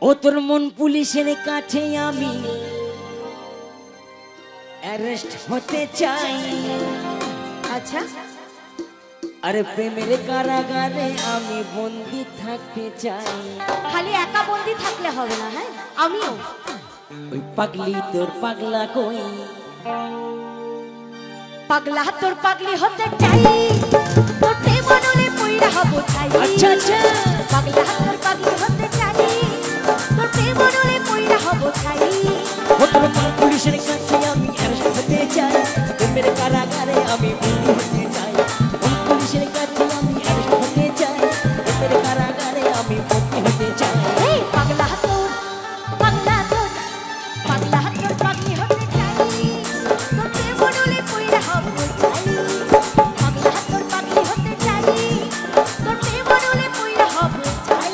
ও তোর মন পুলিশের কাছে আমি অ্যারেস্ট হতে চাই। আচ্ছা, আরে প্রেমের কারাগারে আমি বন্দি থাকতে চাই। খালি একা বন্দি থাকলে হবে না, হ্যাঁ আমিও। ওই পাগলি তোর পাগলা কই, পাগলা তোর পাগলি হতে চাই, তোর প্রেমনলে পইরা হব চাই। আচ্ছা আচ্ছা, পাগলা তোর পাগলি হতে চাই, তোর প্রেমনলে পইরা হব চাই। ও তোর মন পুলিশের কাছে আমি অ্যারেস্ট হতে চাই, প্রেমের কারাগারে আমি বন্দি হতে চাই। মন পুলিশের কাছে আমি অ্যারেস্ট হতে চাই, প্রেমের কারাগারে আমি বন্দি হতে চাই। এই পাগলা তোর পাগলি হতে চাই, তোর প্রেমনলে পইরা হব চাই। পাগলা তোর পাগলি হতে চাই, তোর প্রেমনলে পইরা হব চাই।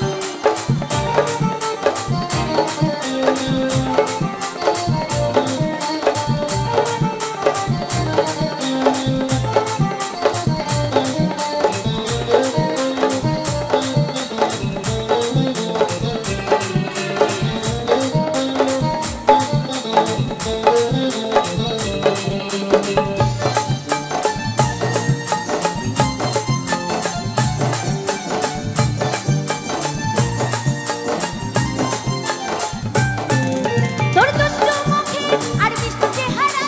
তোর দুষ্টু মুখে আর মিষ্টি চেহারা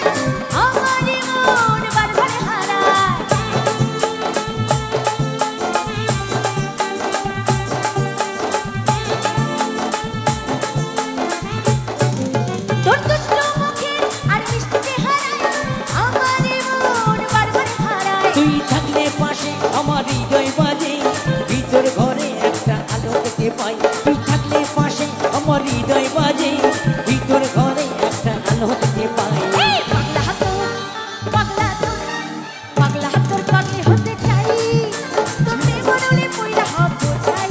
আমার মন বারবার হারায়। তোর দুষ্টু মুখে আর মিষ্টি চেহারা আমার মন বারবার হারায়। তুই থাকলে পাশে আমার হৃদয় বাজে, ভিতর ঘরে একটা আলো দেখতে পাই। তুই থাকলে পাশে আমার হৃদয় বাজে, ভিতর ঘরে একটা আলো দেখতে পাই। এই পাগলা তোর পাগলি হতে চাই, তোর প্রেমনলে পইরা হব চাই।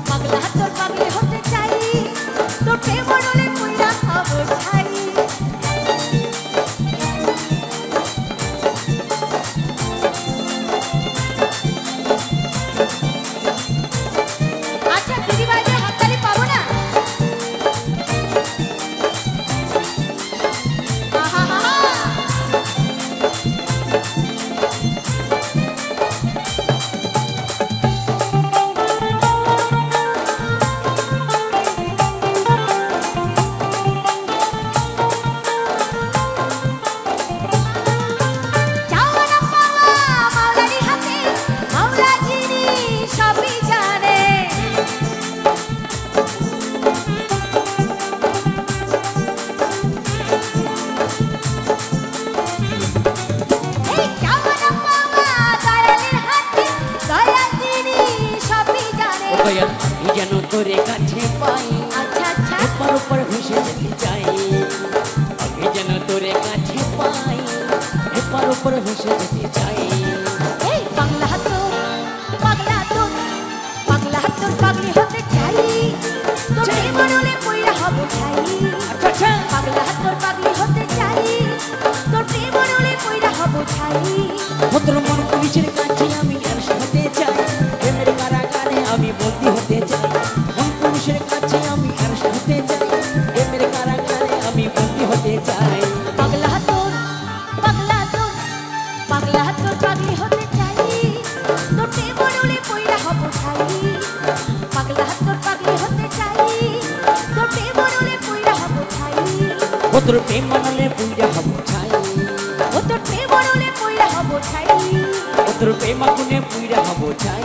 পাগলা তোর পাগলি হতে চাই, তোর প্রেমনলে পইরা হব চাই। আচ্ছা দিদি ভাইদের হাততালি পাবো না? আহাহা। চাওয়া না পাওয়া মাওলারই হাতে, মাওলা যিনি সবই জানে। এই চাওয়া না পাওয়া দয়ালের হাতে, দয়াল যিনি সবই জানে। ও দয়াল, আমি যেন তোরে কাছে পাই, আচ্ছা আচ্ছা, এপার ওপার ভেসে যেতে চাই। আমি যেন তোরে কাছে পাই, এপার ওপার ভেসে যেতে চাই। এই পাগলা তোর পাগলি হতে চাই, তোর প্রেমনলে পইরা হব চাই। আচ্ছা আচ্ছা, পাগলা তোর পাগলি হতে চাই, তোর প্রেমনলে পইরা হব চাই। ও তোর মন পুলিশের কাছে আমি অ্যারেস্ট হতে চাই, প্রেমের কারাগারে আমি বন্দি হতে চাই। মন পুলিশের কাছে আমি অ্যারেস্ট হতে চাই, প্রেমের কারাগারে আমি বন্দি হতে চাই। পাগলা তোর পাগলি হতে চাই, তোর প্রেমনলে পইরা হব চাই। পাগলা তোর পাগলি হতে চাই, তোর প্রেমনলে পইরা হব চাই। ও তোর প্রেম মানলে পুইরা হব ছাই, ও তোর প্রেমনলে পইরা হব চাই। ও তোর প্রেম আগুনে পুইরা হব ছাই।